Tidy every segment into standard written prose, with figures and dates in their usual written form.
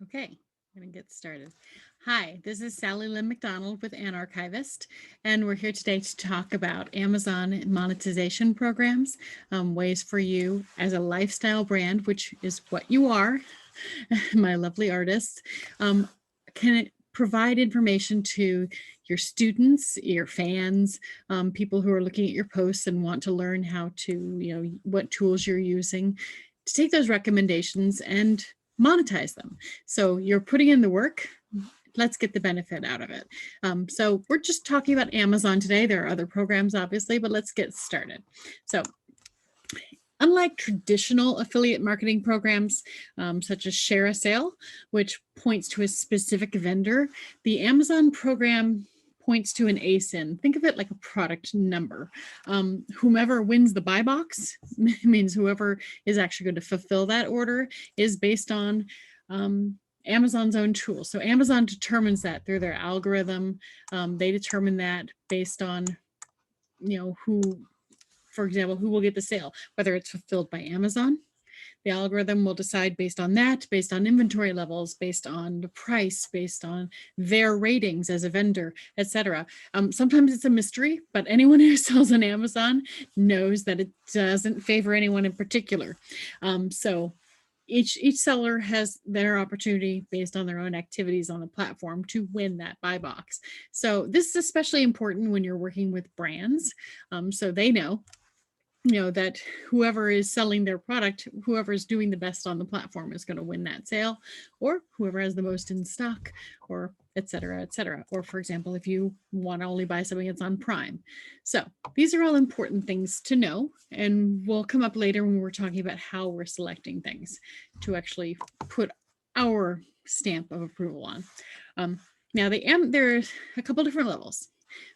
Okay, I'm going to get started. Hi, this is Sally Lynn McDonald with Anarchivist, and we're here today to talk about Amazon monetization programs, ways for you as a lifestyle brand, which is what you are, my lovely artists, can it provide information to your students, your fans, people who are looking at your posts and want to learn how to, what tools you're using to take those recommendations and monetize them. So you're putting in the work. Let's get the benefit out of it. So we're just talking about Amazon today. There are other programs, obviously, but let's get started. So unlike traditional affiliate marketing programs, such as Share a Sale, which points to a specific vendor, the Amazon program points to an ASIN. Think of it like a product number. Whomever wins the buy box means whoever is actually going to fulfill that order is based on Amazon's own tool. So Amazon determines that through their algorithm. They determine that based on who, for example, who will get the sale, whether it's fulfilled by Amazon. The algorithm will decide based on that, based on inventory levels, based on the price, based on their ratings as a vendor, etc. Sometimes it's a mystery, but anyone who sells on Amazon knows that it doesn't favor anyone in particular. So each seller has their opportunity based on their own activities on the platform to win that buy box. So this is especially important when you're working with brands, so they know that whoever is selling their product, whoever is doing the best on the platform is going to win that sale, or whoever has the most in stock, or et cetera, et cetera. Or for example, if you want to only buy something that's on Prime. So these are all important things to know, and will come up later when we're talking about how we're selecting things to actually put our stamp of approval on. Now there's a couple different levels.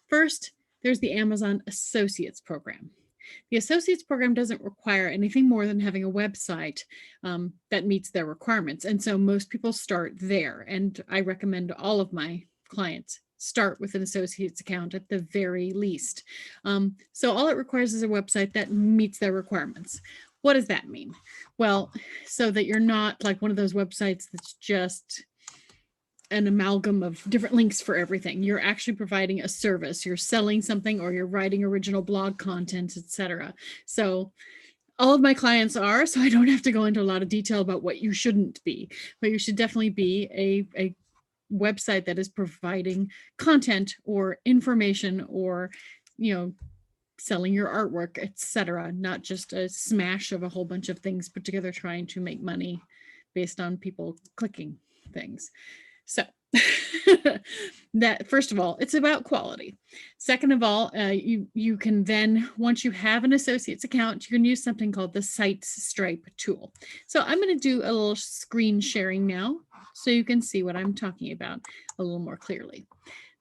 First, there's the Amazon Associates program. The Associates program doesn't require anything more than having a website that meets their requirements. And so most people start there. And I recommend all of my clients start with an associate's account at the very least. So all it requires is a website that meets their requirements. What does that mean? Well, so that you're not like one of those websites that's just an amalgam of different links for everything. You're actually providing a service, you're selling something, or you're writing original blog content, etc. So all of my clients are, so I don't have to go into a lot of detail about what you shouldn't be, but you should definitely be a website that is providing content or information, or selling your artwork, etc., not just a smash of a whole bunch of things put together trying to make money based on people clicking things. So that, first of all, it's about quality. Second of all, you can then, once you have an associate's account, you can use something called the SiteStripe tool. So I'm going to do a little screen sharing now so you can see what I'm talking about a little more clearly.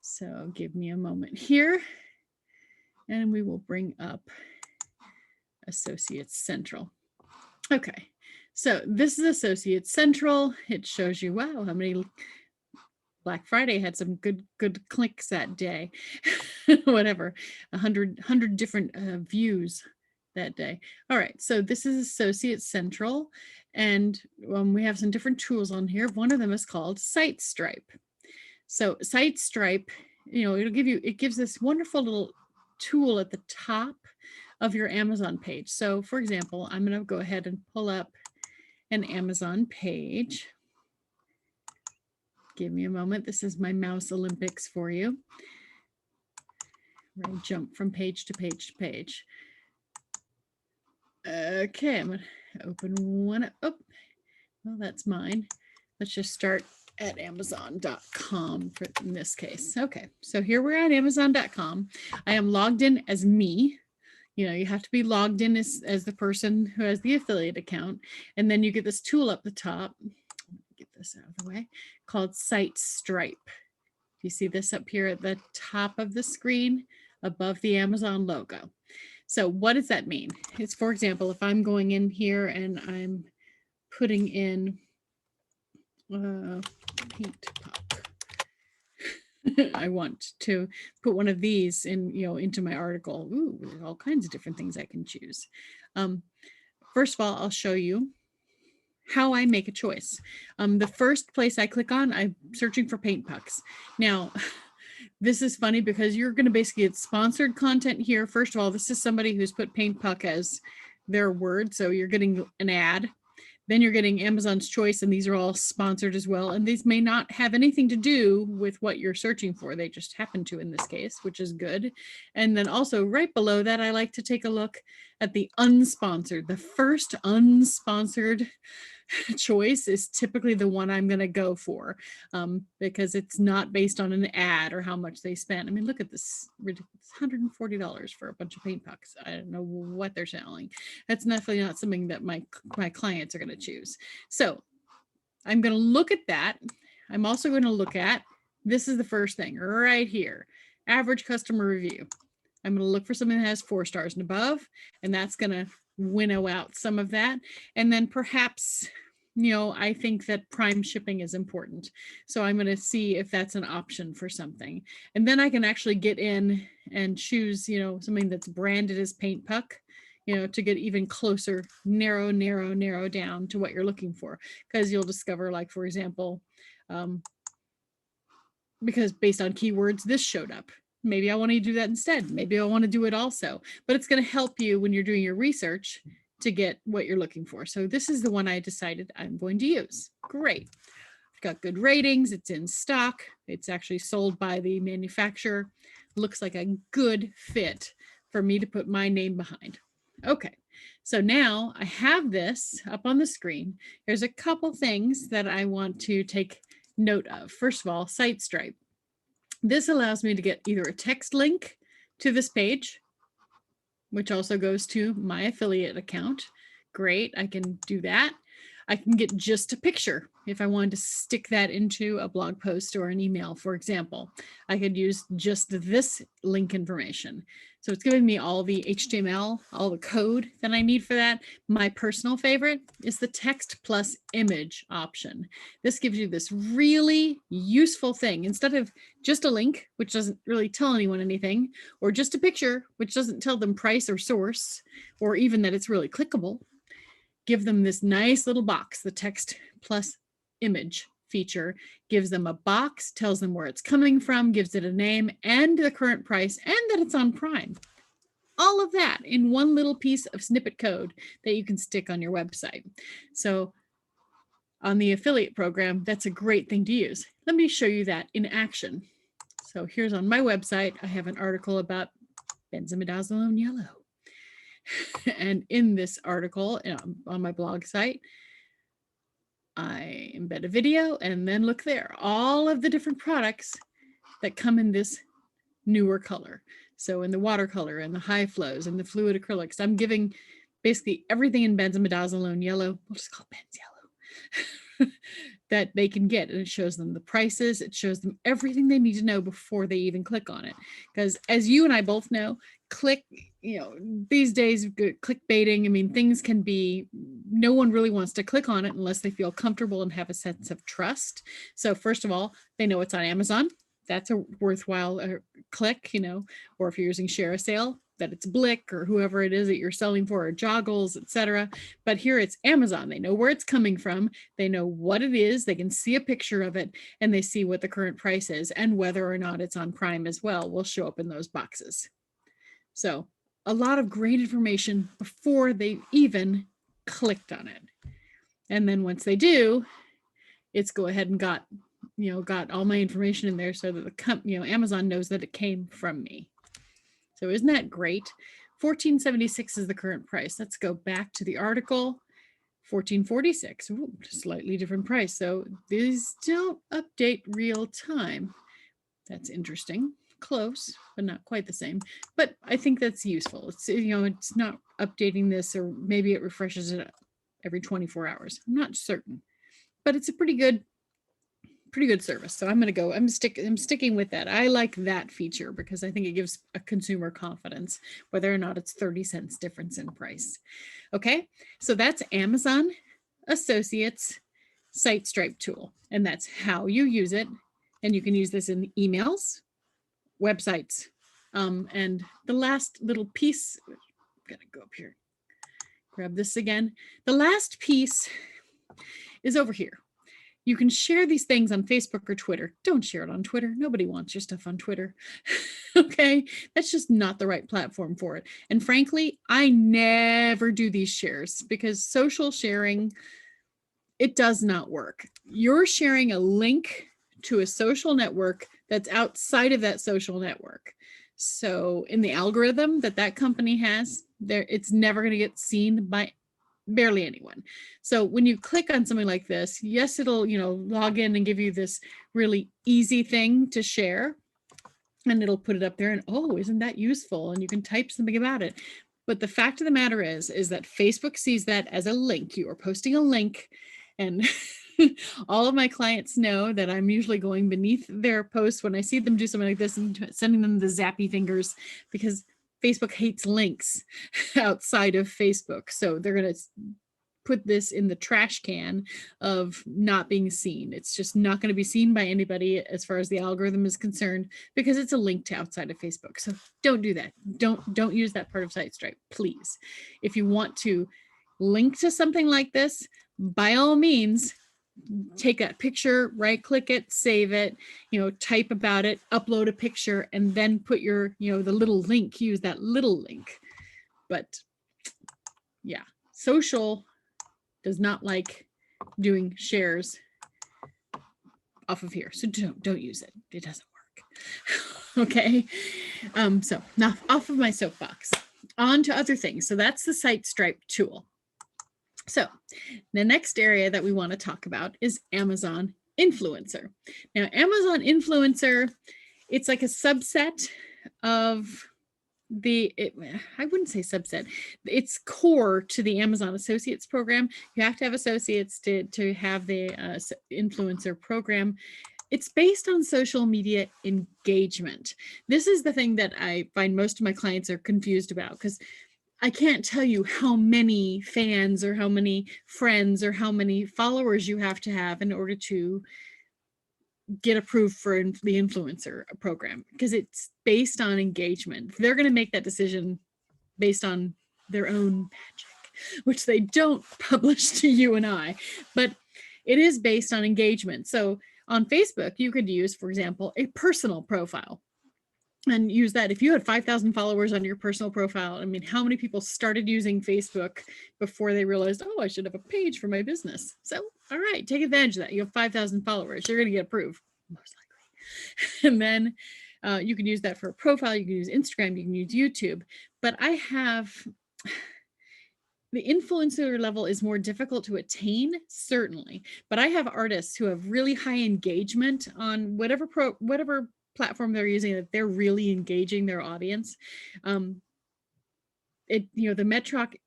So give me a moment here, and we will bring up Associates Central. Okay, so this is Associates Central. It shows you, wow, how many Black Friday had some good clicks that day. Whatever, 100 different views that day. All right, so this is Associates Central, and we have some different tools on here. One of them is called SiteStripe. So SiteStripe, it gives this wonderful little tool at the top of your Amazon page. So for example, I'm going to go ahead and pull up an Amazon page. Give me a moment. This is my mouse Olympics for you. Where I jump from page to page to page. Okay, I'm going to open one up. Oh, well, that's mine. Let's just start at Amazon.com in this case. Okay, so here we're at Amazon.com. I am logged in as me. You have to be logged in as the person who has the affiliate account. And then you get this tool up the top. Get this out of the way, called SiteStripe. You see this up here at the top of the screen above the Amazon logo. So what does that mean? It's, for example, if I'm going in here and I'm putting in paint pop. I want to put one of these into my article. Ooh, there's all kinds of different things I can choose. First of all, I'll show you how I make a choice. The first place I click on, I'm searching for paint pucks. Now, this is funny because you're going to basically get sponsored content here. First of all, this is somebody who's put paint puck as their word. So you're getting an ad. Then you're getting Amazon's Choice, and these are all sponsored as well. And these may not have anything to do with what you're searching for. They just happen to in this case, which is good. And then also right below that, I like to take a look at the unsponsored. The first unsponsored choice is typically the one I'm going to go for because it's not based on an ad or how much they spent. I mean, look at this, it's $140 for a bunch of paint pucks. I don't know what they're selling. That's definitely not something that my clients are going to choose. So I'm going to look at that. I'm also going to look at, this is the first thing right here, average customer review. I'm going to look for something that has 4 stars and above, and that's going to winnow out some of that. And then perhaps, I think that prime shipping is important. So I'm going to see if that's an option for something. And then I can actually get in and choose, something that's branded as paint puck, to get even closer, narrow down to what you're looking for. Because you'll discover, like, for example, because based on keywords, this showed up. Maybe I want to do that instead. Maybe I want to do it also, but it's going to help you when you're doing your research to get what you're looking for. So this is the one I decided I'm going to use. Great. I've got good ratings. It's in stock. It's actually sold by the manufacturer. Looks like a good fit for me to put my name behind. Okay. So now I have this up on the screen. There's a couple things that I want to take note of. First of all, SiteStripe. This allows me to get either a text link to this page, which also goes to my affiliate account. Great, I can do that. I can get just a picture if I wanted to stick that into a blog post or an email, for example. I could use just this link information. So it's giving me all the HTML, all the code that I need for that. My personal favorite is the text plus image option. This gives you this really useful thing. Instead of just a link, which doesn't really tell anyone anything, or just a picture, which doesn't tell them price or source, or even that it's really clickable, give them this nice little box. The text plus image feature gives them a box, tells them where it's coming from, gives it a name and the current price, and that it's on Prime. All of that in one little piece of snippet code that you can stick on your website. So on the affiliate program, that's a great thing to use. Let me show you that in action. So here's on my website, I have an article about benzimidazolone yellow. And in this article on my blog site, I embed a video, and then look there, all of the different products that come in this newer color. So in the watercolor and the high flows and the fluid acrylics, I'm giving basically everything in benzimidazolone yellow, we'll just call it benz yellow, that they can get. And it shows them the prices. It shows them everything they need to know before they even click on it. Because as you and I both know, these days, clickbaiting, I mean, things can be, no one really wants to click on it unless they feel comfortable and have a sense of trust. So first of all, they know it's on Amazon. That's a worthwhile click, or if you're using ShareASale, that it's Blick or whoever it is that you're selling for, or Joggles, etc. But here it's Amazon. They know where it's coming from. They know what it is. They can see a picture of it, and they see what the current price is, and whether or not it's on Prime as well will show up in those boxes. So a lot of great information before they even clicked on it. And then once they do, it's go ahead and got all my information in there so that the Amazon knows that it came from me. So isn't that great? $14.76 is the current price. Let's go back to the article. $14.46, slightly different price. So these don't update real time. That's interesting. Close, but not quite the same. But I think that's useful. It's, it's not updating this, or maybe it refreshes it every 24 hours. I'm not certain, but it's a pretty good service. So I'm sticking with that. I like that feature because I think it gives a consumer confidence, whether or not it's 30 cents difference in price. Okay, so that's Amazon Associates SiteStripe tool, and that's how you use it. And you can use this in emails, websites, and the last little piece, I'm gonna go up here, grab this again. The last piece is over here. You can share these things on Facebook or Twitter. Don't share it on Twitter. Nobody wants your stuff on Twitter. Okay, that's just not the right platform for it. And frankly, I never do these shares because social sharing, it does not work. You're sharing a link to a social network that's outside of that social network. So in the algorithm that company has, there, it's never going to get seen by barely anyone. So when you click on something like this, yes, it'll, log in and give you this really easy thing to share, and it'll put it up there and, oh, isn't that useful? And you can type something about it. But the fact of the matter is that Facebook sees that as a link. You are posting a link, and all of my clients know that I'm usually going beneath their posts when I see them do something like this and sending them the zappy fingers, because Facebook hates links outside of Facebook. So they're going to put this in the trash can of not being seen. It's just not going to be seen by anybody as far as the algorithm is concerned, because it's a link to outside of Facebook. So don't do that. Don't use that part of SiteStripe, please. If you want to link to something like this, by all means, take that picture, right click it, save it, type about it, upload a picture, and then put your, the little link, use that little link. But yeah, social does not like doing shares off of here. So don't use it. It doesn't work. Okay. So now off of my soapbox, on to other things. So that's the SiteStripe tool. So the next area that we want to talk about is Amazon Influencer. Now, Amazon Influencer, it's like a subset of I wouldn't say subset. It's core to the Amazon Associates program. You have to have associates to have the influencer program. It's based on social media engagement. This is the thing that I find most of my clients are confused about, because I can't tell you how many fans or how many friends or how many followers you have to have in order to get approved for the influencer program, because it's based on engagement. They're going to make that decision based on their own magic, which they don't publish to you and I, but it is based on engagement. So on Facebook, you could use, for example, a personal profile and use that. If you had 5,000 followers on your personal profile, I mean, how many people started using Facebook before they realized, oh, I should have a page for my business? So, all right, take advantage of that. You have 5,000 followers, you're going to get approved, most likely. And then you can use that for a profile. You can use Instagram, you can use YouTube. But I have, the influencer level is more difficult to attain, certainly. But I have artists who have really high engagement on whatever platform they're using, that they're really engaging their audience. The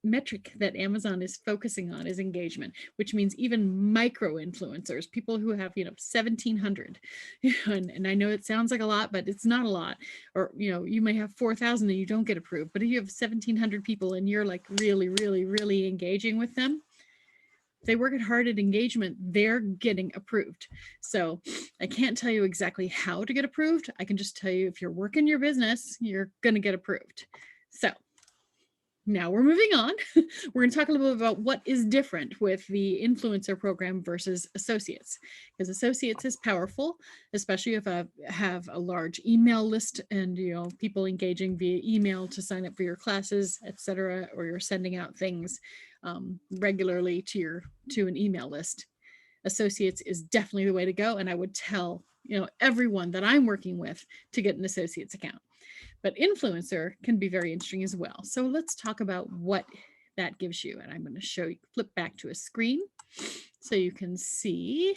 metric that Amazon is focusing on is engagement, which means even micro influencers, people who have 1,700, and I know it sounds like a lot, but it's not a lot. Or you may have 4,000 and you don't get approved, but if you have 1,700 people and you're like really, really, really engaging with them, they work hard at engagement, they're getting approved. So I can't tell you exactly how to get approved. I can just tell you, if you're working your business, you're going to get approved. So now we're moving on. We're going to talk a little bit about what is different with the influencer program versus associates, because associates is powerful, especially if I have a large email list and people engaging via email to sign up for your classes, etc., or you're sending out things regularly to an email list. Associates is definitely the way to go, and I would tell everyone that I'm working with to get an associates account. But influencer can be very interesting as well. So let's talk about what that gives you. And I'm going to show you, flip back to a screen so you can see.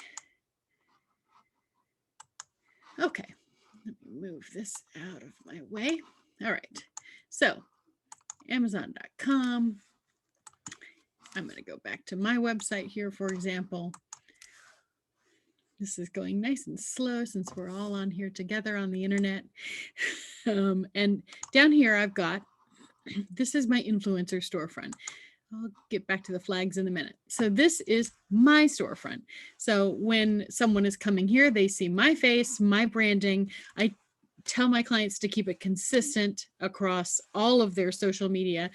Okay, let me move this out of my way. All right, so Amazon.com. I'm going to go back to my website here, for example. This is going nice and slow since we're all on here together on the internet. And down here, I've got, this is my influencer storefront. I'll get back to the flags in a minute. So this is my storefront. So when someone is coming here, they see my face, my branding. I tell my clients to keep it consistent across all of their social media.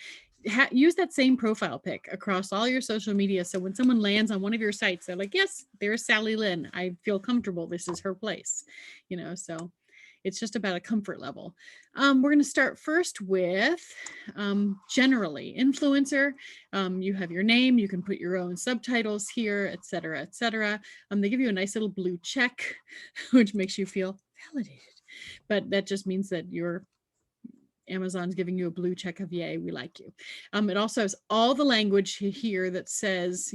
use that same profile pic across all your social media. So when someone lands on one of your sites, they're like, yes, there's Sally Lynn. I feel comfortable. This is her place, so it's just about a comfort level. We're going to start first with generally influencer. You have your name, you can put your own subtitles here, etc., etc. They give you a nice little blue check, which makes you feel validated. But that just means that Amazon's giving you a blue check of yay, we like you. It also has all the language here that says,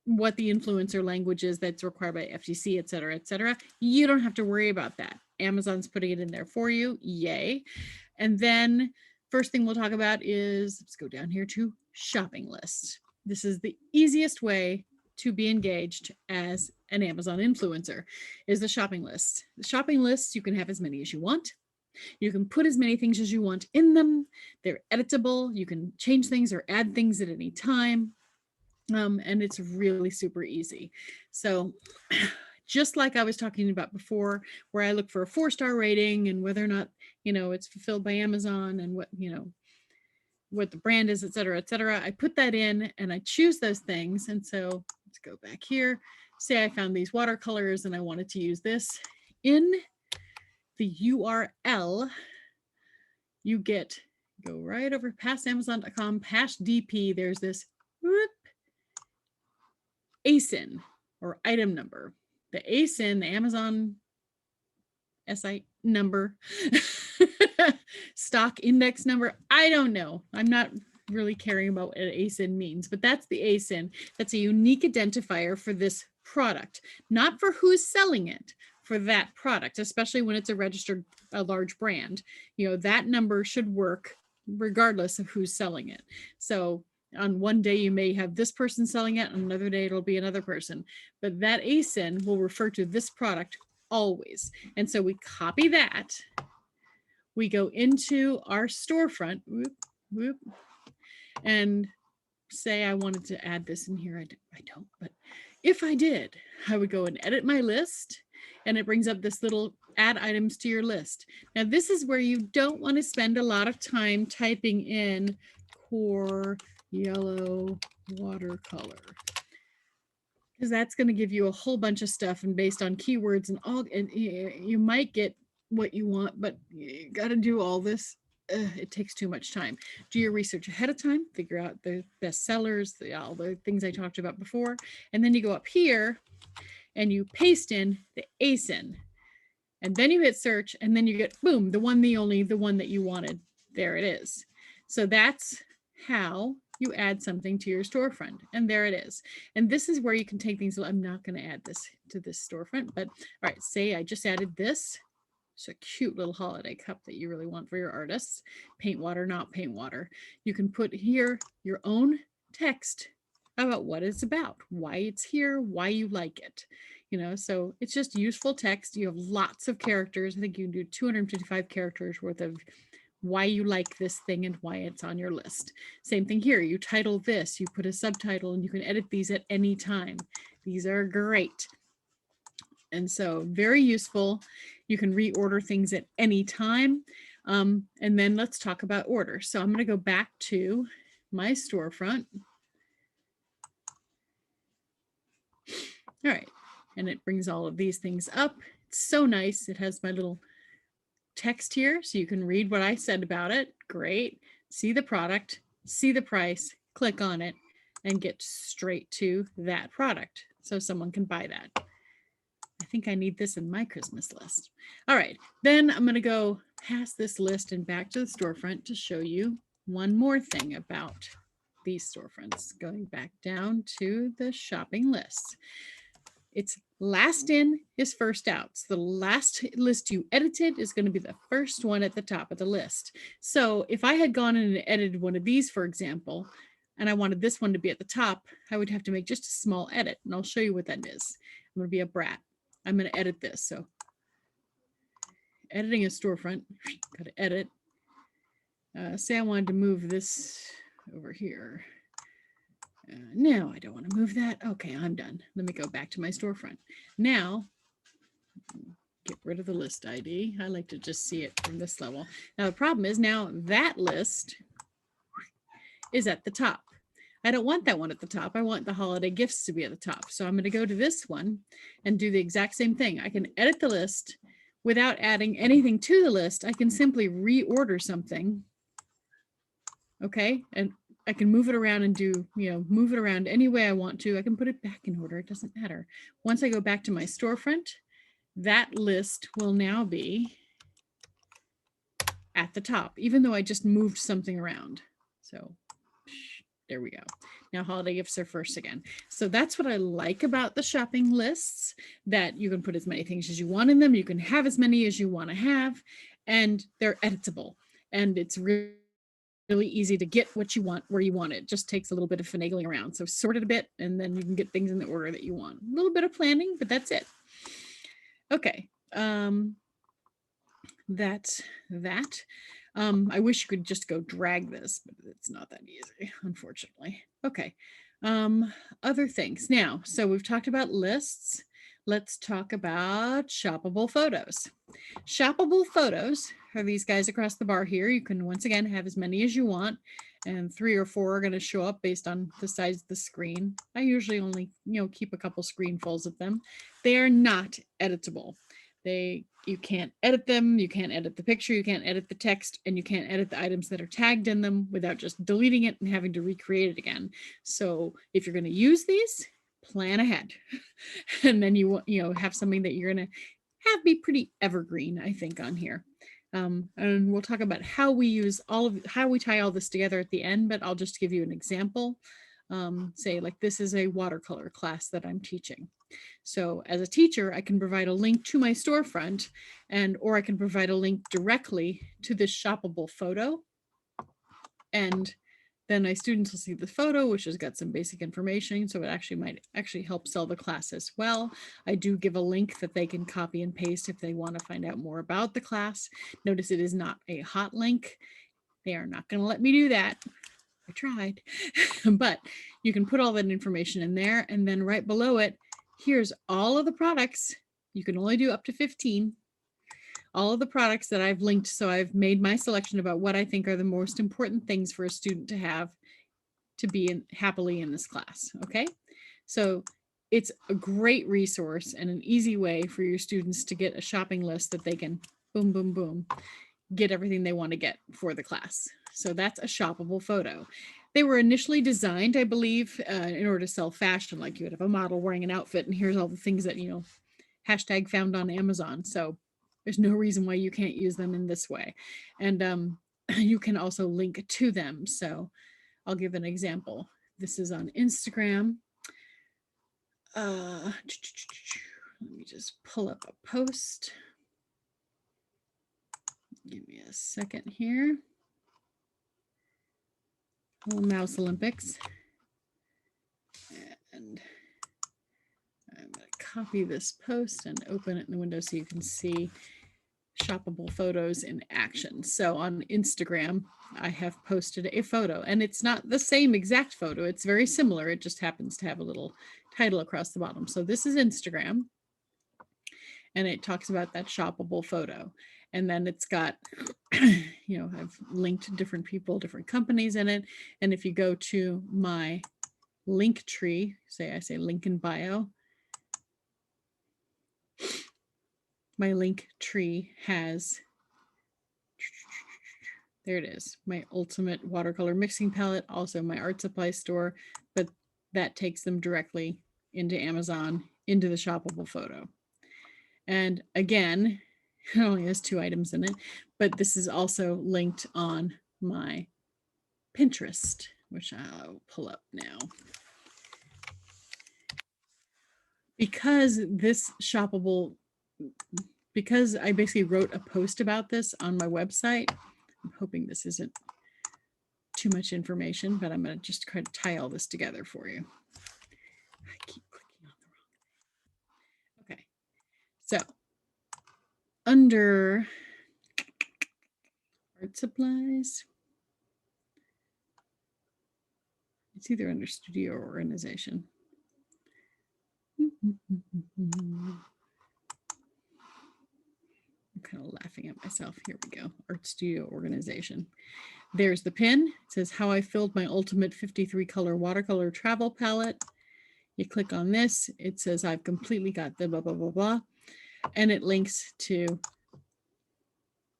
what the influencer language is that's required by FTC, et cetera, et cetera. You don't have to worry about that. Amazon's putting it in there for you, yay. And then first thing we'll talk about is, let's go down here to shopping list. This is the easiest way to be engaged as an Amazon influencer, is the shopping list. The shopping lists, you can have as many as you want. You can put as many things as you want in them. They're editable. You can change things or add things at any time. And it's really super easy. So just like I was talking about before, where I look for a 4-star rating and whether or not, it's fulfilled by Amazon and what the brand is, et cetera, I put that in and I choose those things. And so let's go back here. Say I found these watercolors and I wanted to use this. In the URL, you go right over past Amazon.com, past DP, there's this ASIN or item number. The ASIN, the Amazon SI number, stock index number, I don't know. I'm not really caring about what an ASIN means, but that's the ASIN. That's a unique identifier for this product, not for who's selling it, for that product, especially when it's a large brand. That number should work regardless of who's selling it. So on one day you may have this person selling it, on another day it'll be another person, but that ASIN will refer to this product always. And so we copy that, we go into our storefront, and say I wanted to add this in here. I don't, but if I did, I would go and edit my list, and it brings up this little add items to your list. Now this is where you don't want to spend a lot of time typing in core yellow watercolor, because that's going to give you a whole bunch of stuff, and based on keywords and all, and you might get what you want, but you got to do all this. It takes too much time. Do your research ahead of time, figure out the best sellers, all the things I talked about before, and then you go up here and you paste in the ASIN, and then you hit search, and then you get, boom, the one that you wanted. There it is. So that's how you add something to your storefront, and there it is. And this is where you can take things. I'm not going to add this to this storefront, but all right, say I just added this. It's a cute little holiday cup that you really want for your artists. Paint water, not paint water. You can put here your own text about what it's about, why it's here, why you like it. So it's just useful text. You have lots of characters. I think you can do 255 characters worth of why you like this thing and why it's on your list. Same thing here. You title this, you put a subtitle, and you can edit these at any time. These are great. And so very useful. You can reorder things at any time. And then let's talk about order. So I'm going to go back to my storefront. All right. And it brings all of these things up. It's so nice. It has my little text here, so you can read what I said about it. Great. See the product, see the price, click on it, and get straight to that product so someone can buy that. I think I need this in my Christmas list. All right, then I'm going to go past this list and back to the storefront to show you one more thing about these storefronts. Going back down to the shopping list. It's last in is first out. So the last list you edited is going to be the first one at the top of the list. So if I had gone in and edited one of these, for example, and I wanted this one to be at the top, I would have to make just a small edit, and I'll show you what that is. I'm going to be a brat. I'm going to edit this. So editing a storefront, got to edit. Say I wanted to move this over here. No, I don't want to move that. Okay, I'm done. Let me go back to my storefront. Now, get rid of the list ID. I like to just see it from this level. Now, the problem is now that list is at the top. I don't want that one at the top. I want the holiday gifts to be at the top. So I'm going to go to this one and do the exact same thing. I can edit the list without adding anything to the list. I can simply reorder something. Okay. And I can move it around and do, move it around any way I want to. I can put it back in order. It doesn't matter. Once I go back to my storefront, that list will now be at the top, even though I just moved something around. So there we go. Now holiday gifts are first again. So that's what I like about the shopping lists, that you can put as many things as you want in them. You can have as many as you want to have, and they're editable. And it's really easy to get what you want where you want it. Just takes a little bit of finagling around. So sort it a bit, and then you can get things in the order that you want. A little bit of planning, but that's it. Okay. That's that. I wish you could just go drag this, but it's not that easy, unfortunately. Okay. Other things. Now, so we've talked about lists. Let's talk about shoppable photos. Shoppable photos are these guys across the bar here. You can, once again, have as many as you want, and 3 or 4 are going to show up based on the size of the screen. I usually only, keep a couple screenfuls of them. They are not editable. You can't edit them, you can't edit the picture, you can't edit the text, and you can't edit the items that are tagged in them without just deleting it and having to recreate it again. So if you're going to use these, plan ahead. And then you have something that you're going to have be pretty evergreen, I think, on here. And we'll talk about how we tie all this together at the end, but I'll just give you an example. Say like this is a watercolor class that I'm teaching. So as a teacher, I can provide a link to my storefront, or I can provide a link directly to this shoppable photo. And then my students will see the photo, which has got some basic information. So it might help sell the class as well. I do give a link that they can copy and paste if they want to find out more about the class. Notice it is not a hot link. They are not going to let me do that. I tried, but you can put all that information in there, and then right below it, here's all of the products. You can only do up to 15. All of the products that I've linked. So I've made my selection about what I think are the most important things for a student to have to be happily in this class. Okay. So it's a great resource and an easy way for your students to get a shopping list that they can boom, boom, boom, get everything they want to get for the class. So that's a shoppable photo. They were initially designed, I believe, in order to sell fashion, like you would have a model wearing an outfit and here's all the things that, hashtag found on Amazon. So there's no reason why you can't use them in this way. And you can also link to them. So I'll give an example. This is on Instagram. Let me just pull up a post. Give me a second here. Mouse Olympics. And I'm going to copy this post and open it in the window so you can see shoppable photos in action. So on Instagram, I have posted a photo, and it's not the same exact photo. It's very similar. It just happens to have a little title across the bottom. So this is Instagram, and it talks about that shoppable photo. And then it's got, I've linked different people, different companies in it. And if you go to my link tree, I say link in bio, my link tree has, there it is, my ultimate watercolor mixing palette, also my art supply store, but that takes them directly into Amazon, into the shoppable photo. And again, it only has 2 items in it, but this is also linked on my Pinterest, which I'll pull up now. Because I basically wrote a post about this on my website, I'm hoping this isn't too much information, but I'm going to just try to tie all this together for you. I keep clicking on the wrong thing. Okay, so under art supplies, it's either under studio or organization. I'm kind of laughing at myself. Here we go. Art studio organization. There's the pin. It says how I filled my ultimate 53 color watercolor travel palette. You click on this, it says I've completely got the blah, blah, blah, blah. And it links to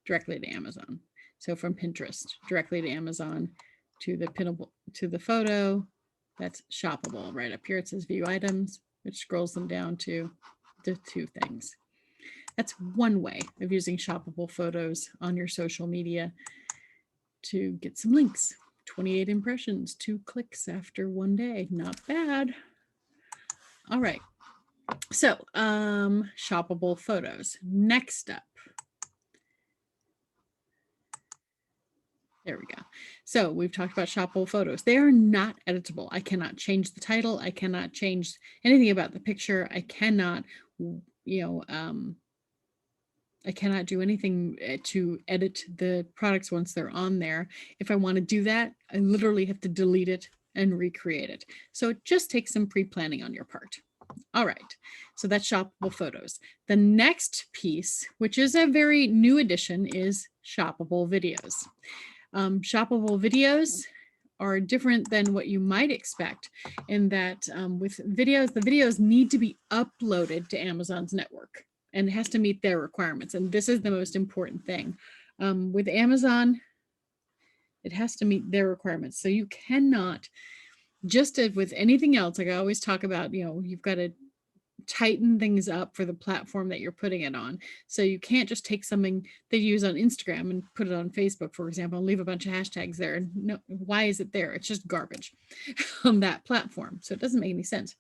directly to Amazon. So from Pinterest directly to Amazon to the pinnable, to the photo that's shoppable. Right up here it says view items, which scrolls them down to the two things. That's one way of using shoppable photos on your social media to get some links. 28 impressions, 2 clicks after 1 day. Not bad. All right. So shoppable photos. Next up. There we go. So we've talked about shoppable photos. They are not editable. I cannot change the title. I cannot change anything about the picture. I cannot, I cannot do anything to edit the products once they're on there. If I want to do that, I literally have to delete it and recreate it. So it just takes some pre-planning on your part. All right, so that's shoppable photos. The next piece, which is a very new addition, is shoppable videos. Shoppable videos are different than what you might expect in that with videos, the videos need to be uploaded to Amazon's network and it has to meet their requirements. And this is the most important thing. With Amazon, it has to meet their requirements. So you cannot, just as with anything else, like I always talk about, you've got to tighten things up for the platform that you're putting it on. So you can't just take something they use on Instagram and put it on Facebook, for example, and leave a bunch of hashtags there. No, why is it there? It's just garbage on that platform. So it doesn't make any sense.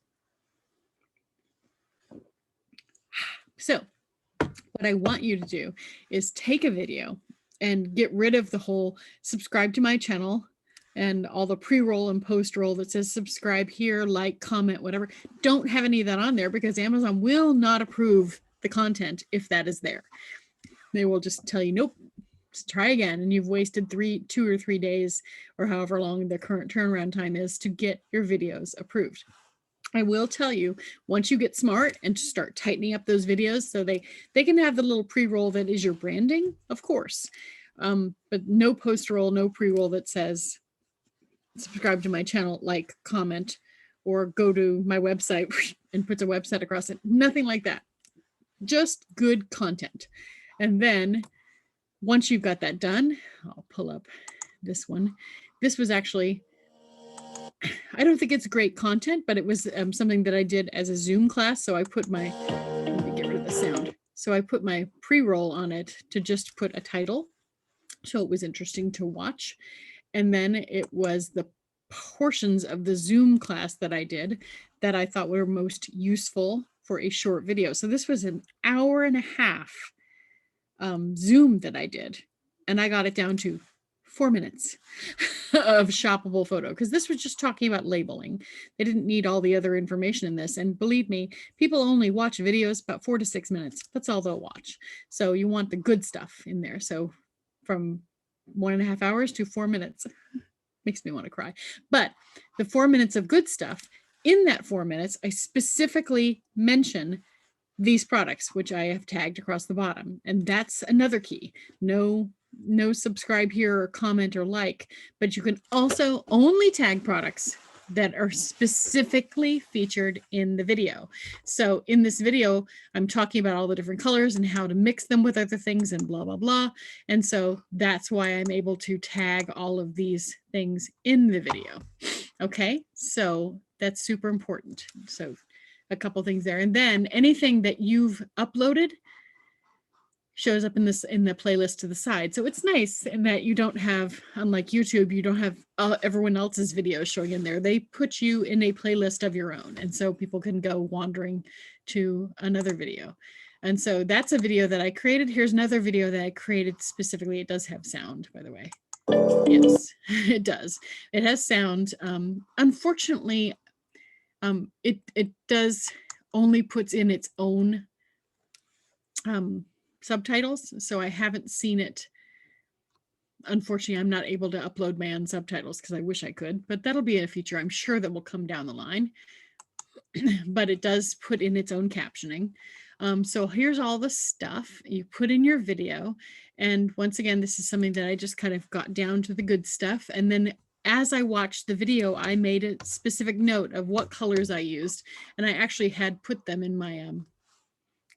So what I want you to do is take a video and get rid of the whole subscribe to my channel and all the pre-roll and post-roll that says subscribe here, like, comment, whatever. Don't have any of that on there because Amazon will not approve the content if that is there. They will just tell you, nope, just try again. And you've wasted 2 or 3 days or however long the current turnaround time is to get your videos approved. I will tell you, once you get smart and start tightening up those videos so they can have the little pre-roll that is your branding, of course, but no post-roll, no pre-roll that says subscribe to my channel, like, comment, or go to my website and puts a website across it. Nothing like that. Just good content. And then once you've got that done, I'll pull up this one. This was actually, I don't think it's great content, but it was something that I did as a Zoom class. So I put my, let me get rid of the sound. So I put my pre-roll on it to just put a title. So it was interesting to watch. And then it was the portions of the Zoom class that I did that I thought were most useful for a short video. So this was an 1.5 hour Zoom that I did. And I got it down to 4 minutes of shoppable photo because this was just talking about labeling. They didn't need all the other information in this. And believe me, people only watch videos about 4 to 6 minutes. That's all they'll watch. So you want the good stuff in there. So from 1.5 hours to 4 minutes. Makes me want to cry. But the 4 minutes of good stuff, in that 4 minutes, I specifically mention these products, which I have tagged across the bottom. And that's another key. No subscribe here or comment or like, but you can also only tag products that are specifically featured in the video. So in this video, I'm talking about all the different colors and how to mix them with other things and blah, blah, blah. And so that's why I'm able to tag all of these things in the video. Okay, so that's super important. So a couple things there. And then anything that you've uploaded shows up in the playlist to the side. So it's nice in that you don't have, unlike YouTube, you don't have everyone else's videos showing in there. They put you in a playlist of your own. And so people can go wandering to another video. And so that's a video that I created. Here's another video that I created specifically. It does have sound, by the way. Yes, it does. It has sound. Unfortunately, it does only puts in its own subtitles, so I haven't seen it. Unfortunately, I'm not able to upload my own subtitles because I wish I could, but that'll be a feature I'm sure that will come down the line. But it does put in its own captioning. So here's all the stuff you put in your video. And once again, this is something that I just kind of got down to the good stuff. And then as I watched the video, I made a specific note of what colors I used. And I actually had put them in my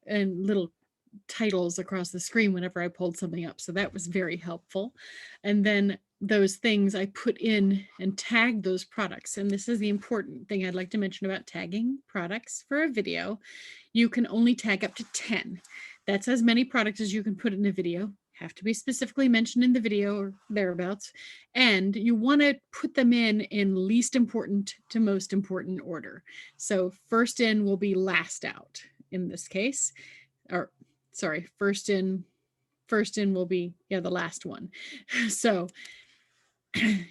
and little titles across the screen whenever I pulled something up. So that was very helpful. And then those things I put in and tagged those products. And this is the important thing I'd like to mention about tagging products for a video. You can only tag up to 10. That's as many products as you can put in a video. Have to be specifically mentioned in the video or thereabouts. And you want to put them in least important to most important order. So first in will be last out in this case, or sorry, first in will be, yeah, the last one. So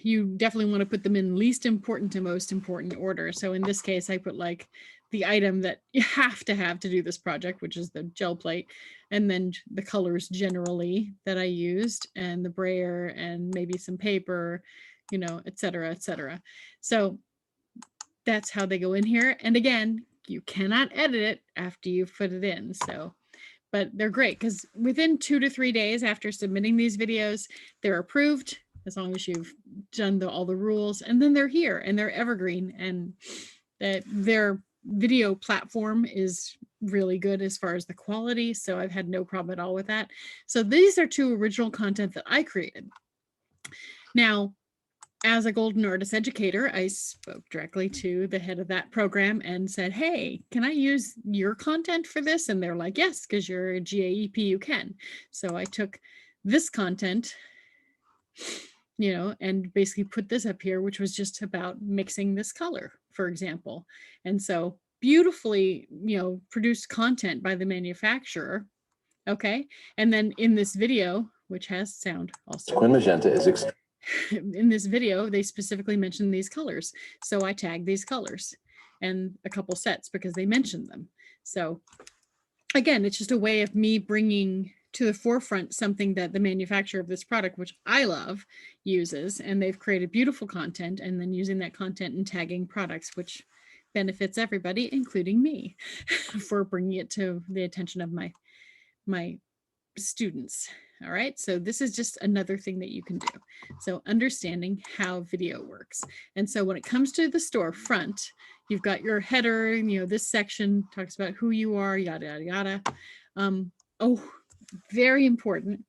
you definitely want to put them in least important to most important order. So in this case, I put like the item that you have to do this project, which is the gel plate, and then the colors generally that I used, and the brayer, and maybe some paper, you know, et cetera, et cetera. So that's how they go in here. And again, you cannot edit it after you've put it in. So, but they're great because within 2 to 3 days after submitting these videos, they're approved as long as you've done all the rules, and then they're here and they're evergreen, and that their video platform is really good as far as the quality. So I've had no problem at all with that. So these are 2 original content that I created. Now, as a Golden Artist educator, I spoke directly to the head of that program and said, hey, can I use your content for this? And they're like, yes, because you're a GAEP, you can. So I took this content, you know, and basically put this up here, which was just about mixing this color, for example. And so beautifully, you know, produced content by the manufacturer. Okay. And then in this video, which has sound also. Quin magenta is in this video, they specifically mentioned these colors. So I tagged these colors and a couple sets because they mentioned them. So again, it's just a way of me bringing to the forefront something that the manufacturer of this product, which I love, uses, and they've created beautiful content, and then using that content and tagging products, which benefits everybody, including me, for bringing it to the attention of my students. All right, so this is just another thing that you can do. So understanding how video works. And so when it comes to the storefront, you've got your header, you know, this section talks about who you are, yada, yada, yada. Oh, very important.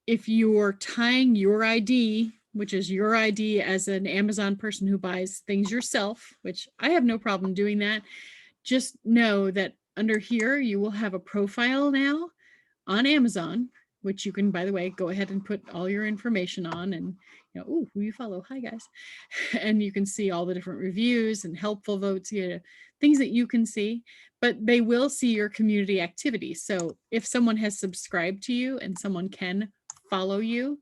If you're tying your ID, which is your ID as an Amazon person who buys things yourself, which I have no problem doing that, just know that under here, you will have a profile now on Amazon, which you can, by the way, go ahead and put all your information on, and, you know, ooh, who you follow, hi guys. And you can see all the different reviews and helpful votes, you know, things that you can see, but they will see your community activity. So if someone has subscribed to you and someone can follow you,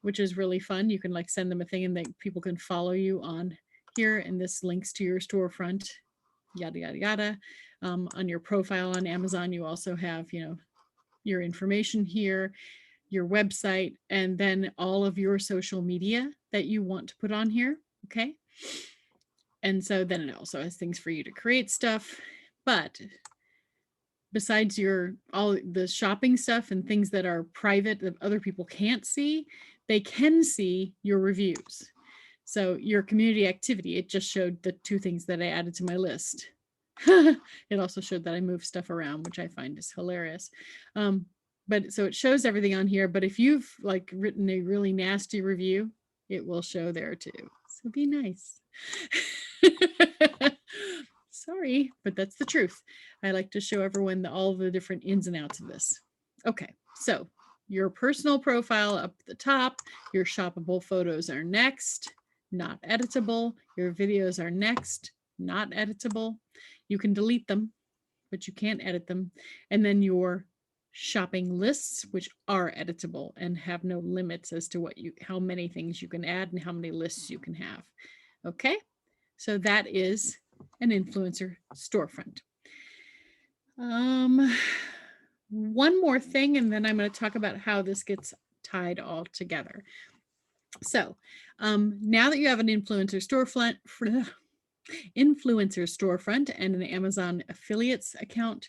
which is really fun, you can like send them a thing and people can follow you on here, and this links to your storefront, yada, yada, yada. On your profile on Amazon, you also have, you know, your information here, your website, and then all of your social media that you want to put on here, okay? And so then it also has things for you to create stuff, but besides all the shopping stuff and things that are private that other people can't see, they can see your reviews. So your community activity, it just showed the 2 things that I added to my list. It also showed that I moved stuff around, which I find is hilarious. But so it shows everything on here, but if you've like written a really nasty review, it will show there too. So be nice. Sorry, but that's the truth. I like to show everyone all the different ins and outs of this. Okay, so your personal profile up at the top, your shoppable photos are next, not editable. Your videos are next, not editable. You can delete them, but you can't edit them. And then your shopping lists, which are editable and have no limits as to how many things you can add and how many lists you can have. Okay, so that is an influencer storefront. One more thing, and then I'm going to talk about how this gets tied all together. So now that you have an influencer storefront, influencer storefront and an Amazon affiliates account.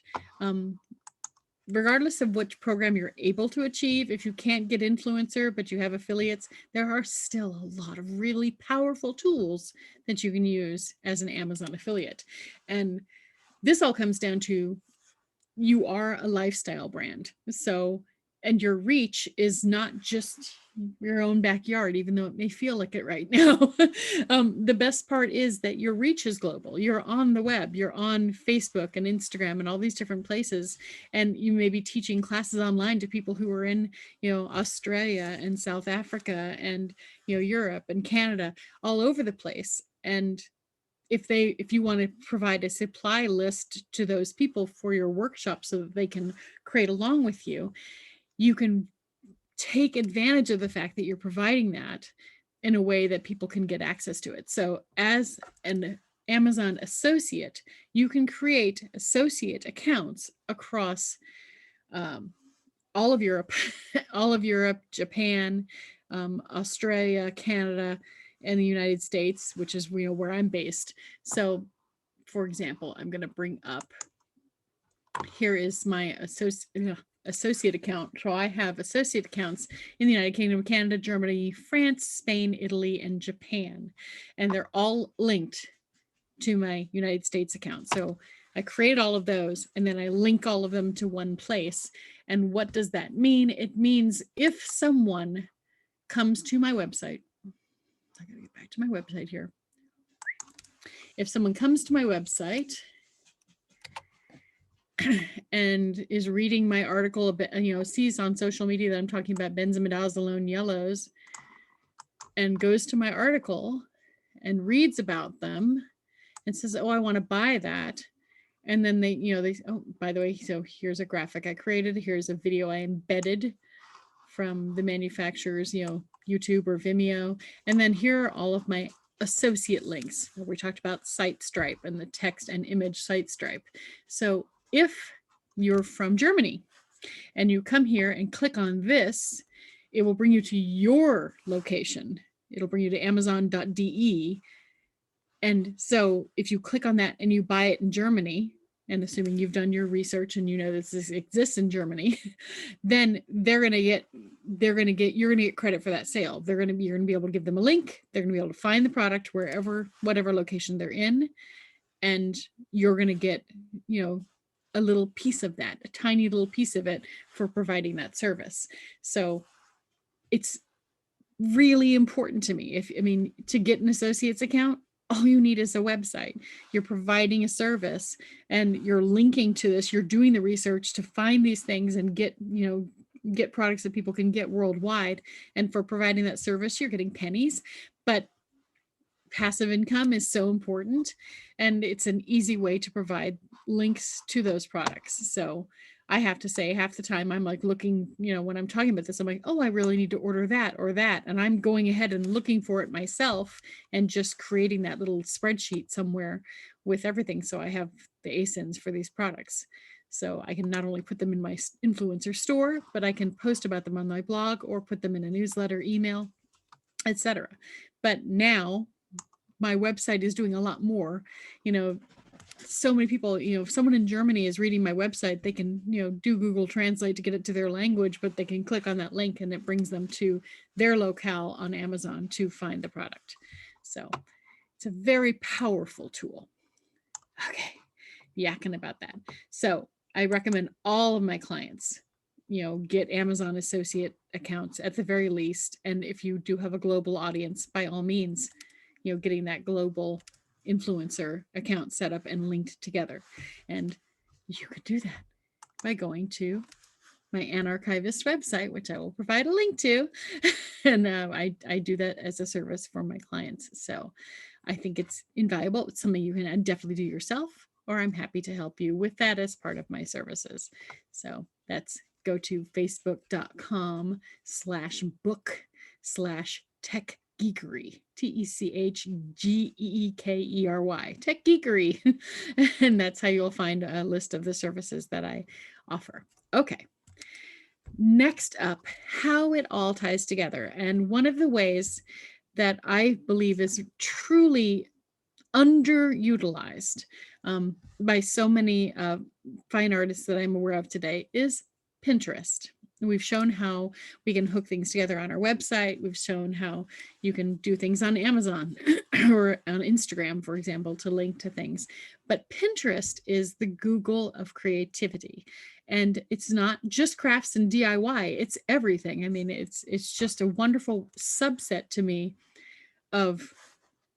Regardless of which program you're able to achieve, if you can't get influencer, but you have affiliates, there are still a lot of really powerful tools that you can use as an Amazon affiliate. And this all comes down to you are a lifestyle brand. So, and your reach is not just your own backyard, even though it may feel like it right now. The best part is that your reach is global. You're on the web, you're on Facebook and Instagram and all these different places. And you may be teaching classes online to people who are in, Australia and South Africa and, Europe and Canada, all over the place. And if you want to provide a supply list to those people for your workshop so that they can create along with you, you can take advantage of the fact that you're providing that in a way that people can get access to it. So as an Amazon associate, you can create associate accounts across all of Europe, Japan, Australia, Canada, and the United States, which is where I'm based. So, for example, I'm going to bring up, here is my associate account. So I have associate accounts in the United Kingdom, Canada, Germany, France, Spain, Italy, and Japan. And they're all linked to my United States account. So I create all of those and then I link all of them to one place. And what does that mean? It means if someone comes to my website, I gotta get back to my website here. If someone comes to my website and is reading my article, a bit, sees on social media that I'm talking about benzimidazolone yellows and goes to my article and reads about them and says, oh, I want to buy that. And then they, oh, by the way, so here's a graphic I created. Here's a video I embedded from the manufacturer's, YouTube or Vimeo. And then here are all of my associate links. We talked about SiteStripe and the text and image SiteStripe. So if you're from Germany and you come here and click on this, it will bring you to your location. It'll bring you to amazon.de. And so if you click on that and you buy it in Germany, and assuming you've done your research and this exists in Germany, then you're going to get credit for that sale. You're going to be able to give them a link. They're going to be able to find the product whatever location they're in. And you're going to get, a little piece of that, a tiny little piece of it for providing that service. So it's really important to me. To get an associate's account, all you need is a website. You're providing a service and you're linking to this. You're doing the research to find these things and get products that people can get worldwide. And for providing that service, you're getting pennies, but passive income is so important. And it's an easy way to provide links to those products. So I have to say, half the time I'm like looking, when I'm talking about this, I'm like, oh, I really need to order that or that. And I'm going ahead and looking for it myself and just creating that little spreadsheet somewhere with everything. So I have the ASINs for these products. So I can not only put them in my influencer store, but I can post about them on my blog or put them in a newsletter, email, etc. But now my website is doing a lot more, so many people, if someone in Germany is reading my website, they can, do Google Translate to get it to their language, but they can click on that link and it brings them to their locale on Amazon to find the product. So it's a very powerful tool. Okay, yakking about that. So I recommend all of my clients, get Amazon associate accounts at the very least. And if you do have a global audience, by all means, getting that global influencer account set up and linked together. And you could do that by going to my Anarchivist website, which I will provide a link to. And I do that as a service for my clients. So I think it's invaluable. It's something you can definitely do yourself, or I'm happy to help you with that as part of my services. So that's go to facebook.com/book/tech geekery, TECHGEEKERY, Tech Geekery. And that's how you'll find a list of the services that I offer. Okay. Next up, how it all ties together. And one of the ways that I believe is truly underutilized by so many fine artists that I'm aware of today is Pinterest. We've shown how we can hook things together on our website. We've shown how you can do things on Amazon or on Instagram, for example, to link to things. But Pinterest is the Google of creativity. And it's not just crafts and DIY, it's everything. I mean, it's just a wonderful subset to me of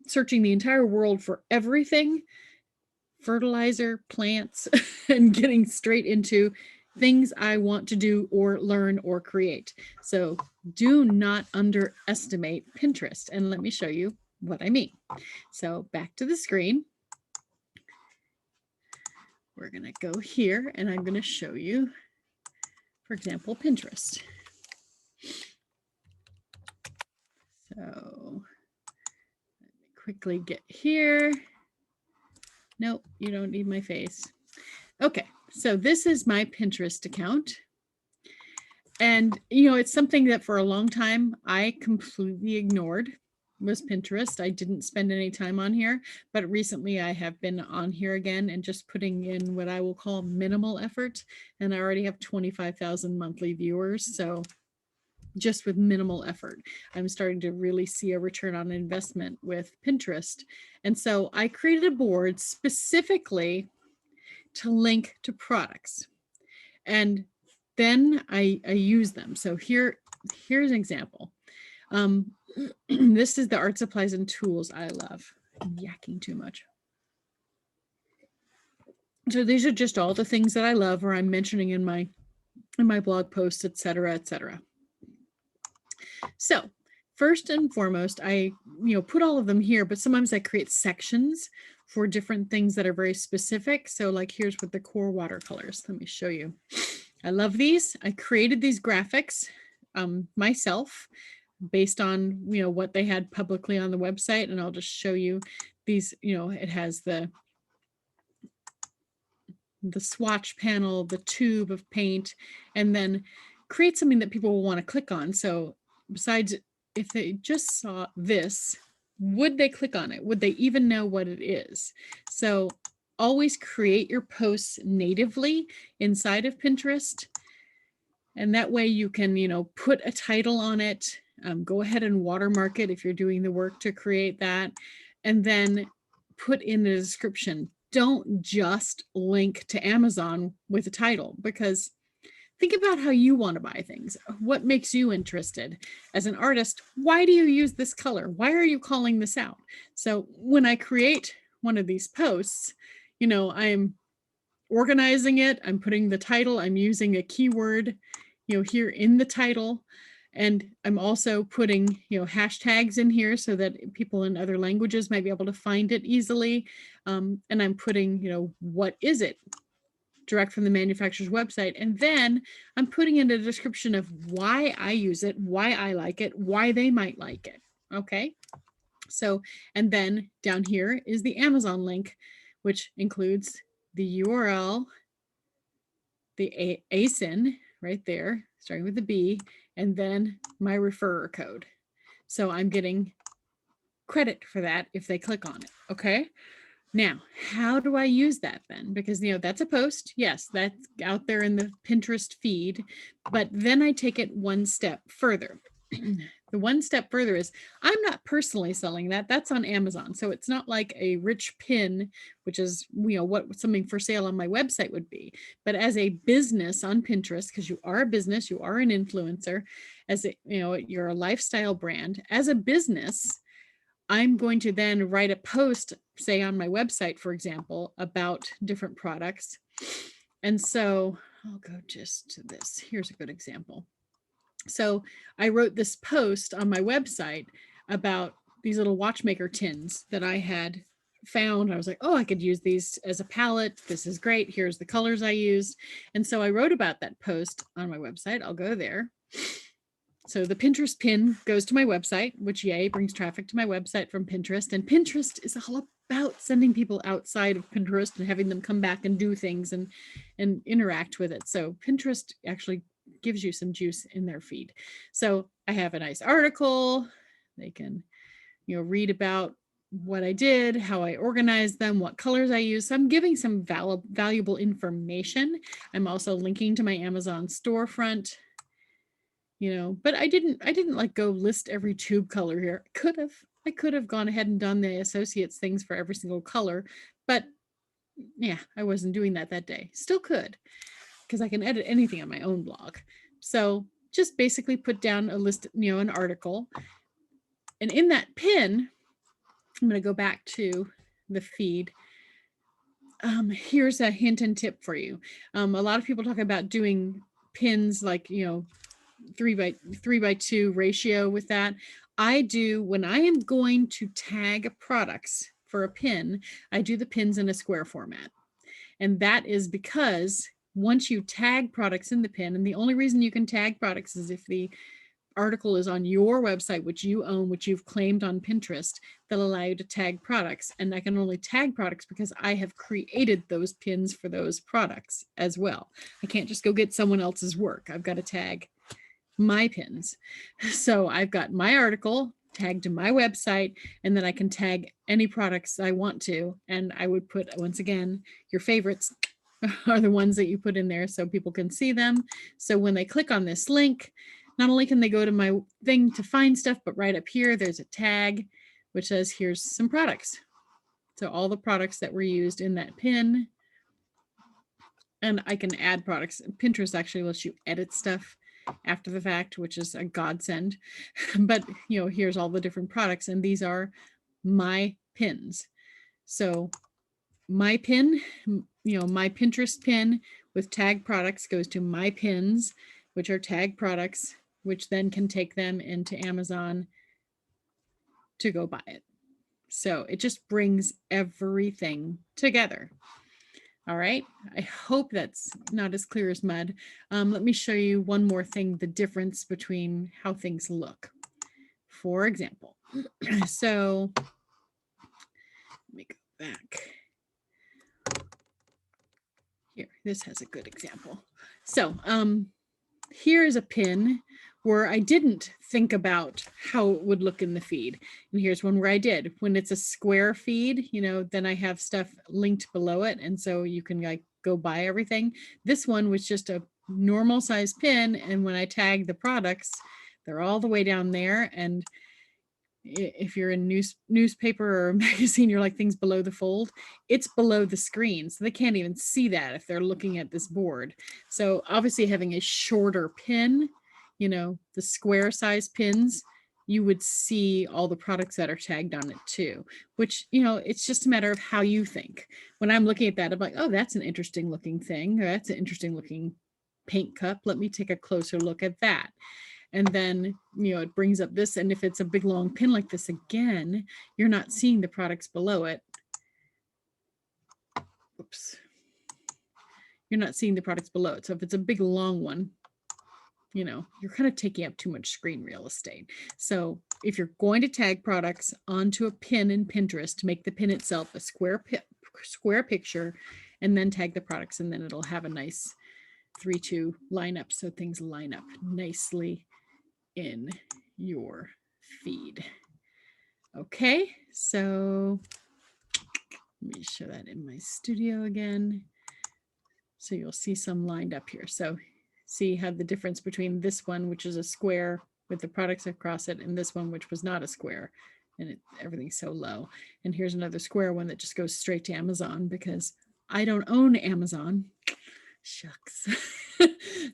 searching the entire world for everything, fertilizer, plants, and getting straight into things I want to do or learn or create. So do not underestimate Pinterest. And let me show you what I mean. So back to the screen. We're going to go here and I'm going to show you, for example, Pinterest. So let me quickly get here. Nope, you don't need my face. Okay, so this is my Pinterest account. And, you know, it's something that for a long time I completely ignored was Pinterest. I didn't spend any time on here, but recently I have been on here again and just putting in what I will call minimal effort. And I already have 25,000 monthly viewers. So just with minimal effort, I'm starting to really see a return on investment with Pinterest. And so I created a board specifically to link to products. And then I use them. So here's an example. This is the art supplies and tools I love. I'm yakking too much. So these are just all the things that I love or I'm mentioning in my blog posts, et cetera, et cetera. So first and foremost, I put all of them here, but sometimes I create sections for different things that are very specific. So like here's with the core watercolors. Let me show you. I love these. I created these graphics myself based on what they had publicly on the website, and I'll just show you these. It has the swatch panel, the tube of paint, and then create something that people will want to click on. So besides, if they just saw this, would they click on it? Would they even know what it is? So always create your posts natively inside of Pinterest. And that way you can, put a title on it, go ahead and watermark it if you're doing the work to create that, and then put in the description. Don't just link to Amazon with a title, because think about how you want to buy things. What makes you interested? As an artist, why do you use this color? Why are you calling this out? So when I create one of these posts, I'm organizing it. I'm putting the title. I'm using a keyword, here in the title. And I'm also putting, hashtags in here so that people in other languages might be able to find it easily. And I'm putting, what is it? Direct from the manufacturer's website. And then I'm putting in a description of why I use it, why I like it, why they might like it. Okay. So, and then down here is the Amazon link, which includes the URL, the ASIN right there, starting with the B, and then my referrer code. So I'm getting credit for that if they click on it. Okay. Now, how do I use that then? Because, that's a post. Yes, that's out there in the Pinterest feed, but then I take it one step further. The one step further is I'm not personally selling that. That's on Amazon. So it's not like a rich pin, which is, what something for sale on my website would be. But as a business on Pinterest, because you are a business, you are an influencer, as a, you're a lifestyle brand, as a business, I'm going to then write a post, say on my website, for example, about different products. And so I'll go just to this. Here's a good example. So I wrote this post on my website about these little watchmaker tins that I had found. I was like, oh, I could use these as a palette. This is great. Here's the colors I used. And so I wrote about that post on my website. I'll go there. So the Pinterest pin goes to my website, which yay, brings traffic to my website from Pinterest. And Pinterest is all about sending people outside of Pinterest and having them come back and do things and interact with it. So Pinterest actually gives you some juice in their feed. So I have a nice article. They can, read about what I did, how I organized them, what colors I use. So I'm giving some valuable information. I'm also linking to my Amazon storefront, you know, but I didn't like go list every tube color here. I could have gone ahead and done the associates things for every single color, but yeah, I wasn't doing that day. Still could, because I can edit anything on my own blog. So just basically put down a list, you know, an article. And in that pin, I'm going to go back to the feed. Here's a hint and tip for you. A lot of people talk about doing pins like, you know, 3:2 ratio with that. I do, when I am going to tag products for a pin, I do the pins in a square format. And that is because once you tag products in the pin, and the only reason you can tag products is if the article is on your website, which you own, which you've claimed on Pinterest, that'll allow you to tag products. And I can only tag products because I have created those pins for those products as well. I can't just go get someone else's work. I've got to tag my pins. So I've got my article tagged to my website, and then I can tag any products I want to. And I would put, once again, your favorites are the ones that you put in there so people can see them. So when they click on this link, not only can they go to my thing to find stuff, but right up here, there's a tag which says, here's some products. So all the products that were used in that pin. And I can add products. Pinterest actually lets you edit stuff after the fact, which is a godsend. But, you know, here's all the different products, and these are my pins. So my pin, you know, my Pinterest pin with tag products goes to my pins, which are tag products, which then can take them into Amazon to go buy it. So it just brings everything together. All right, I hope that's not as clear as mud. Let me show you one more thing, the difference between how things look. For example, so let me go back. Here, this has a good example. So here is a pin where I didn't think about how it would look in the feed. And here's one where I did. When it's a square feed, you know, then I have stuff linked below it. And so you can like go buy everything. This one was just a normal size pin. And when I tag the products, they're all the way down there. And if you're in newspaper or magazine, you're like things below the fold, it's below the screen. So they can't even see that if they're looking at this board. So obviously having a shorter pin, you know, the square size pins, you would see all the products that are tagged on it too, which, you know, it's just a matter of how you think. When I'm looking at that, I'm like, oh, that's an interesting looking thing. Or that's an interesting looking paint cup. Let me take a closer look at that. And then, you know, it brings up this. And if it's a big long pin like this, again, you're not seeing the products below it. Oops. You're not seeing the products below it. So if it's a big long one, you know, you're kind of taking up too much screen real estate. So if you're going to tag products onto a pin in Pinterest, make the pin itself a square picture, and then tag the products, and then it'll have a nice 3:2 lineup. So things line up nicely in your feed. Okay, so let me show that in my studio again. So you'll see some lined up here. So see how the difference between this one, which is a square with the products across it, and this one, which was not a square, and everything's so low. And here's another square one that just goes straight to Amazon because I don't own Amazon. Shucks.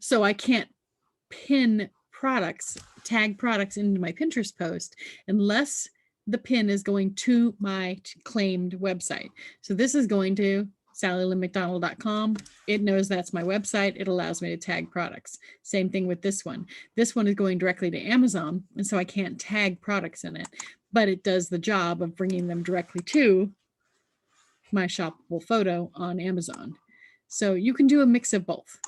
So I can't pin products, tag products into my Pinterest post unless the pin is going to my claimed website. So this is going to SallyLynnMcDonald.com. It knows that's my website. It allows me to tag products. Same thing with this one. This one is going directly to Amazon, and so I can't tag products in it, but it does the job of bringing them directly to my shoppable photo on Amazon. So you can do a mix of both.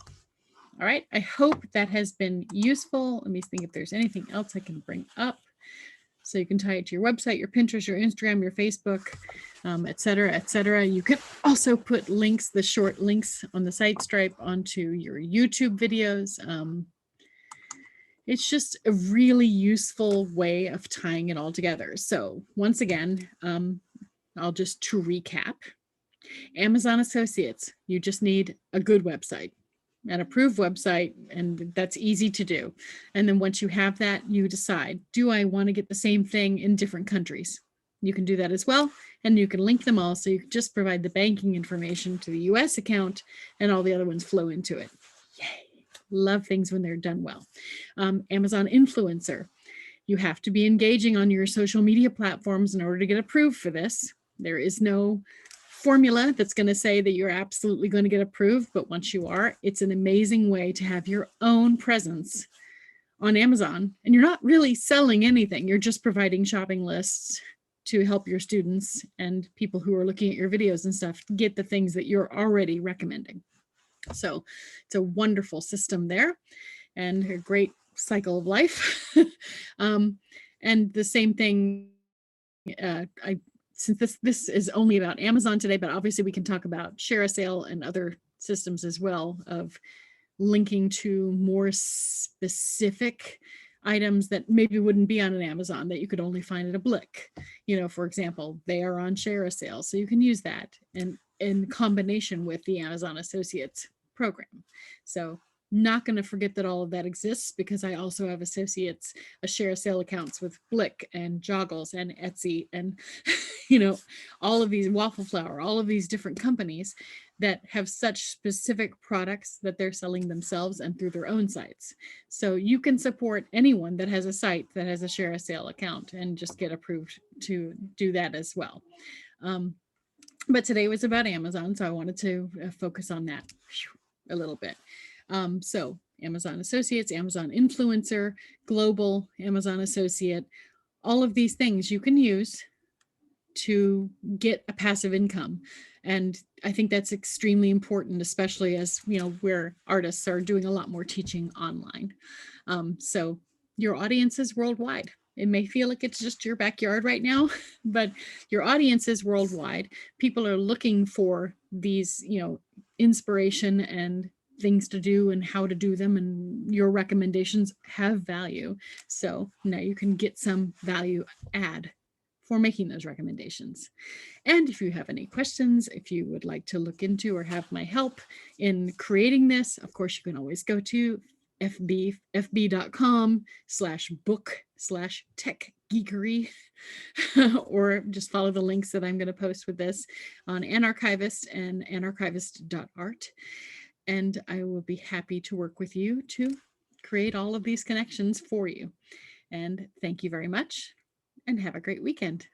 All right, I hope that has been useful. Let me think if there's anything else I can bring up. So you can tie it to your website, your Pinterest, your Instagram, your Facebook, et cetera, et cetera. You can also put links, the short links on the site stripe onto your YouTube videos. it's just a really useful way of tying it all together. So once again, I'll just to recap, Amazon Associates, you just need a good website, an approved website, and that's easy to do. And then once you have that, you decide, do I want to get the same thing in different countries? You can do that as well, and you can link them all. So you just provide the banking information to the US account, and all the other ones flow into it. Yay. Love things when they're done well. Amazon Influencer. You have to be engaging on your social media platforms in order to get approved for this. There is no formula that's going to say that you're absolutely going to get approved, but once you are, it's an amazing way to have your own presence on Amazon. And you're not really selling anything, you're just providing shopping lists to help your students and people who are looking at your videos and stuff get the things that you're already recommending. So it's a wonderful system there and a great cycle of life. And the same thing, since this is only about Amazon today, but obviously we can talk about ShareASale and other systems as well of linking to more specific items that maybe wouldn't be on an Amazon that you could only find at a Blick. You know, for example, they are on ShareASale, so you can use that in combination with the Amazon Associates program. So not going to forget that all of that exists, because I also have associates, ShareASale accounts with Blick and Joggles and Etsy and, you know, all of these, Waffle Flower, all of these different companies that have such specific products that they're selling themselves and through their own sites. So you can support anyone that has a site that has a ShareASale account and just get approved to do that as well. But today was about Amazon, so I wanted to focus on that a little bit. So Amazon Associates, Amazon Influencer, Global, Amazon Associate, all of these things you can use to get a passive income. And I think that's extremely important, especially as, you know, where artists are doing a lot more teaching online. So your audience is worldwide. It may feel like it's just your backyard right now, but your audience is worldwide. People are looking for these, you know, inspiration and things to do and how to do them, and your recommendations have value. So now you can get some value add for making those recommendations. And if you have any questions, if you would like to look into or have my help in creating this, of course, you can always go to fb.com/book/techgeekery or just follow the links that I'm going to post with this on Anarchivist and anarchivist.art. And I will be happy to work with you to create all of these connections for you. And thank you very much, and have a great weekend.